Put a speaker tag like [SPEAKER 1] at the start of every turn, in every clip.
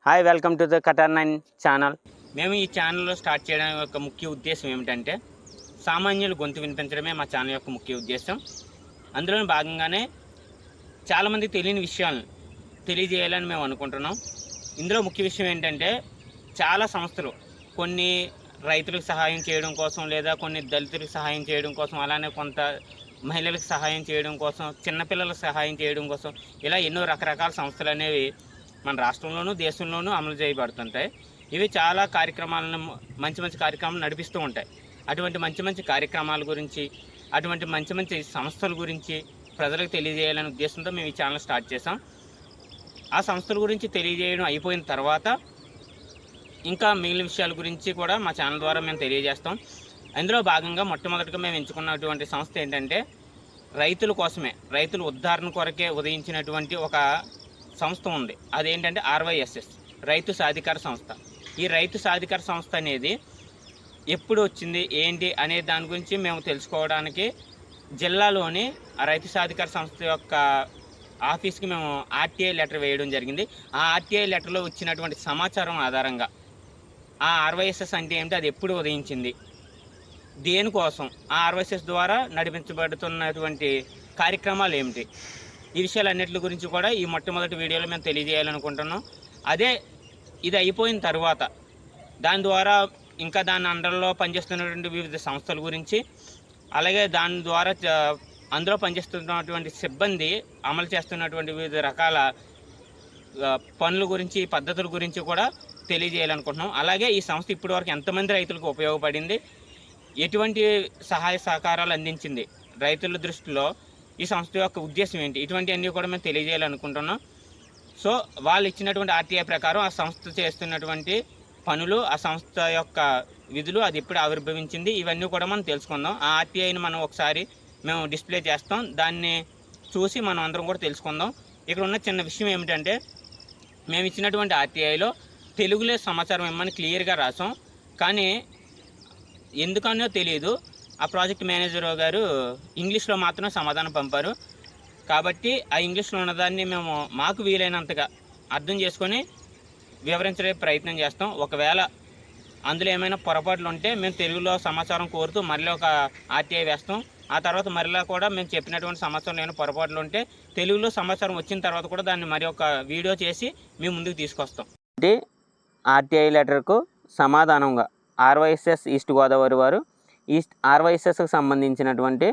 [SPEAKER 1] Hi, welcome to the కటార్9 channel. మేము ఈ ఛానల్లో స్టార్ట్ చేయడం యొక్క ముఖ్య ఉద్దేశం ఏమిటంటే సామాన్యులు గొంతు వినిపించడమే మా ఛానల్ యొక్క ముఖ్య ఉద్దేశం. అందులో భాగంగానే చాలామంది తెలియని విషయాలను తెలియజేయాలని మేము అనుకుంటున్నాం. ఇందులో ముఖ్య విషయం ఏంటంటే చాలా సంస్థలు కొన్ని రైతులకు సహాయం చేయడం కోసం, లేదా కొన్ని దళితులకు సహాయం చేయడం కోసం, అలానే కొంత మహిళలకు సహాయం చేయడం కోసం, చిన్నపిల్లలకు సహాయం చేయడం కోసం, ఇలా ఎన్నో రకరకాల సంస్థలు అనేవి మన రాష్ట్రంలోనూ దేశంలోనూ అమలు చేయబడుతుంటాయి. ఇవి చాలా కార్యక్రమాలను మంచి కార్యక్రమాలు నడిపిస్తూ ఉంటాయి. అటువంటి మంచి కార్యక్రమాల గురించి, అటువంటి మంచి సంస్థల గురించి ప్రజలకు తెలియజేయాలనే ఉద్దేశంతో మేము ఈ ఛానల్ స్టార్ట్ చేసాం. ఆ సంస్థల గురించి తెలియజేయడం అయిపోయిన తర్వాత ఇంకా మిగిలిన విషయాల గురించి కూడా మా ఛానల్ ద్వారా మేము తెలియజేస్తాం. అందులో భాగంగా మొట్టమొదటిగా మేము ఎంచుకున్నటువంటి సంస్థ ఏంటంటే రైతుల కోసమే, రైతుల ఉద్ధరణ కొరకే ఉదయించినటువంటి ఒక సంస్థ ఉంది. అదేంటంటే RYSS, రైతు సాధికార సంస్థ. ఈ రైతు సాధికార సంస్థ అనేది ఎప్పుడు వచ్చింది ఏంటి అనే దాని గురించి మేము తెలుసుకోవడానికి జిల్లాలోని ఆ రైతు సాధికార సంస్థ యొక్క ఆఫీస్కి మేము RTI లెటర్ వేయడం జరిగింది. ఆ RTI లెటర్లో వచ్చినటువంటి సమాచారం ఆధారంగా ఆ RYSS అంటే ఏమిటి, అది ఎప్పుడు ఉదయించింది, దేనికోసం, ఆ RYSS ద్వారా నడిపించబడుతున్నటువంటి కార్యక్రమాలు ఏమిటి, ఈ విషయాలన్నిటి గురించి కూడా ఈ మొట్టమొదటి వీడియోలో మేము తెలియజేయాలనుకుంటున్నాం. ఇది అయిపోయిన తర్వాత దాని ద్వారా ఇంకా దాని అండర్లో పనిచేస్తున్నటువంటి వివిధ సంస్థల గురించి, అలాగే దాని ద్వారా అందులో పనిచేస్తున్నటువంటి సిబ్బంది అమలు చేస్తున్నటువంటి వివిధ రకాల పనుల గురించి, పద్ధతుల గురించి కూడా తెలియజేయాలనుకుంటున్నాం. అలాగే ఈ సంస్థ ఇప్పటివరకు ఎంతమంది రైతులకు ఉపయోగపడింది, ఎటువంటి సహాయ సహకారాలు అందించింది, రైతుల దృష్టిలో ఈ సంస్థ యొక్క ఉద్దేశం ఏంటి, ఇటువంటివన్నీ కూడా మేము తెలియజేయాలనుకుంటున్నాం. సో వాళ్ళు ఇచ్చినటువంటి RTI ప్రకారం ఆ సంస్థ చేస్తున్నటువంటి పనులు, ఆ సంస్థ యొక్క విధులు, అది ఎప్పుడు ఆవిర్భవించింది, ఇవన్నీ కూడా మనం తెలుసుకుందాం. ఆ RTIని మనం ఒకసారి మేము డిస్ప్లే చేస్తాం, దాన్ని చూసి మనం అందరం కూడా తెలుసుకుందాం. ఇక్కడ ఉన్న చిన్న విషయం ఏమిటంటే మేము ఇచ్చినటువంటి RTIలో తెలుగులో సమాచారం ఇమ్మని క్లియర్గా రాసాం. కానీ ఎందుకనో తెలియదు, ఆ ప్రాజెక్ట్ మేనేజర్ గారు ఇంగ్లీష్లో మాత్రమే సమాధానం పంపారు. కాబట్టి ఆ ఇంగ్లీష్లో ఉన్నదాన్ని మేము మాకు వీలైనంతగా అర్థం చేసుకొని వివరించే ప్రయత్నం చేస్తాం. ఒకవేళ అందులో ఏమైనా పొరపాట్లు ఉంటే మేము తెలుగులో సమాచారం కోరుతూ మళ్ళీ ఒక RTI వేస్తాం. ఆ తర్వాత మరలా కూడా మేము చెప్పినటువంటి సమాచారం ఏమైనా పొరపాట్లు ఉంటే తెలుగులో సమాచారం వచ్చిన తర్వాత కూడా దాన్ని మరి ఒక వీడియో చేసి మేము ముందుకు తీసుకొస్తాం. అంటే RTI లెటర్కు సమాధానంగా RYSS ఈస్ట్ గోదావరి వారు RYSSకి సంబంధించినటువంటి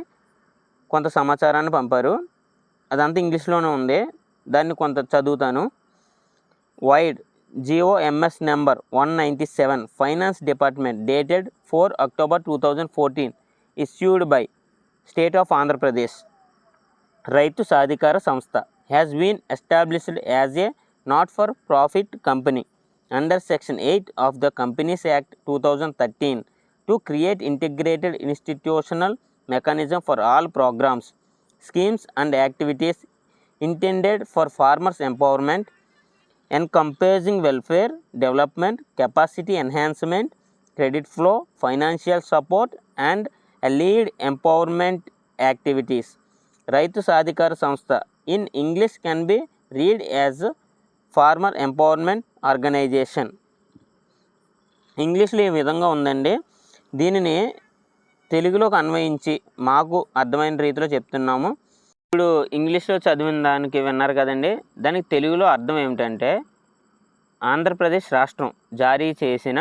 [SPEAKER 1] కొంత సమాచారాన్ని పంపారు. అదంతా ఇంగ్లీష్లోనే ఉంది, దాన్ని కొంత చదువుతాను. Wide GOMS number 197 finance department dated 4 October 2014 issued by State of Andhra Pradesh. రైతు సాధికార సంస్థ has been established as a not-for-profit company under Section 8 of the Companies Act 2013 to create integrated institutional mechanism for all programs, schemes and activities intended for farmers' empowerment, encompassing welfare, development, capacity enhancement, credit flow, financial support and allied empowerment activities. రైతు సాధికార సంస్థ in English can be read as farmer empowerment organization. ఇంగ్లీష్లో ఈ విధంగా ఉందండి. దీనిని తెలుగులోకి అన్వయించి మాకు అర్థమైన రీతిలో చెప్తున్నాము. ఇప్పుడు ఇంగ్లీష్లో చదివిన దానికి విన్నారు కదండి, దానికి తెలుగులో అర్థం ఏమిటంటే ఆంధ్రప్రదేశ్ రాష్ట్రం జారీ చేసిన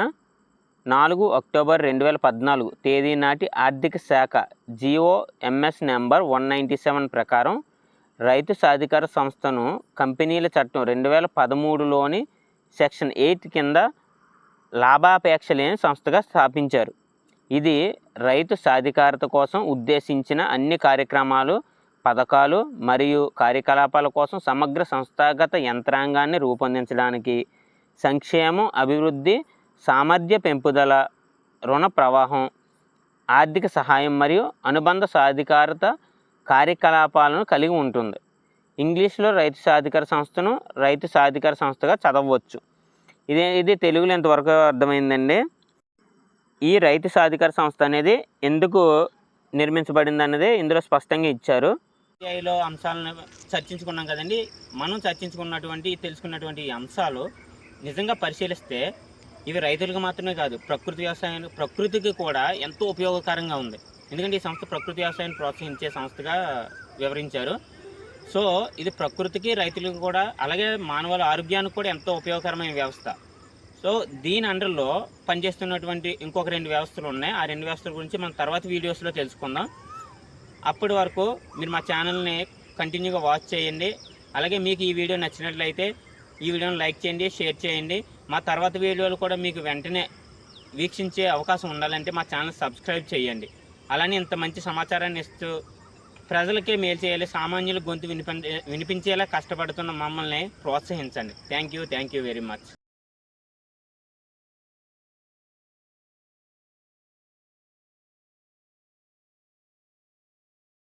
[SPEAKER 1] 4 October 2014 తేదీ నాటి ఆర్థిక శాఖ GOMS నెంబర్ 197 ప్రకారం రైతు సాధికార సంస్థను కంపెనీల చట్టం 2013లోని Section 8 కింద లాభాపేక్ష లేని సంస్థగా స్థాపించారు. ఇది రైతు సాధికారత కోసం ఉద్దేశించిన అన్ని కార్యక్రమాలు, పథకాలు మరియు కార్యకలాపాల కోసం సమగ్ర సంస్థాగత యంత్రాంగాన్ని రూపొందించడానికి, సంక్షేమం, అభివృద్ధి, సామర్థ్య పెంపుదల, రుణ ప్రవాహం, ఆర్థిక సహాయం మరియు అనుబంధ సాధికారత కార్యకలాపాలను కలిగి ఉంటుంది. ఇంగ్లీష్లో రైతు సాధికార సంస్థను రైతు సాధికార సంస్థగా చదవచ్చు. ఇది తెలుగులో ఎంతవరకు అర్థమైందండి. ఈ రైతు సాధికార సంస్థ అనేది ఎందుకు నిర్మించబడింది అన్నది ఇందులో స్పష్టంగా ఇచ్చారు. RTIలో అంశాలను చర్చించుకున్నాం కదండి. మనం తెలుసుకున్నటువంటి ఈ అంశాలు నిజంగా పరిశీలిస్తే ఇవి రైతులకు మాత్రమే కాదు, ప్రకృతికి కూడా ఎంతో ఉపయోగకరంగా ఉంది. ఎందుకంటే ఈ సంస్థ ప్రకృతి వ్యవసాయాన్ని ప్రోత్సహించే సంస్థగా వివరించారు. సో ఇది ప్రకృతికి, రైతులకు కూడా, అలాగే మానవుల ఆరోగ్యానికి కూడా ఎంతో ఉపయోగకరమైన వ్యవస్థ. సో దీని అండర్లో పనిచేస్తున్నటువంటి ఇంకొక 2 వ్యవస్థలు ఉన్నాయి. ఆ 2 వ్యవస్థల గురించి మనం తర్వాత వీడియోస్లో తెలుసుకుందాం. అప్పటి వరకు మీరు మా ఛానల్ని కంటిన్యూగా వాచ్ చేయండి. అలాగే మీకు ఈ వీడియో నచ్చినట్లయితే ఈ వీడియోని లైక్ చేయండి, షేర్ చేయండి. మా తర్వాత వీడియోలు కూడా మీకు వెంటనే వీక్షించే అవకాశం ఉండాలంటే మా ఛానల్ సబ్స్క్రైబ్ చేయండి. అలానే ఇంత మంచి సమాచారాన్ని ఇస్తూ ప్రజలకే మేలు చేయాలి, సామాన్యుల గొంతు వినిపించేలా కష్టపడుతున్న మమ్మల్ని ప్రోత్సహించండి. Thank you very much.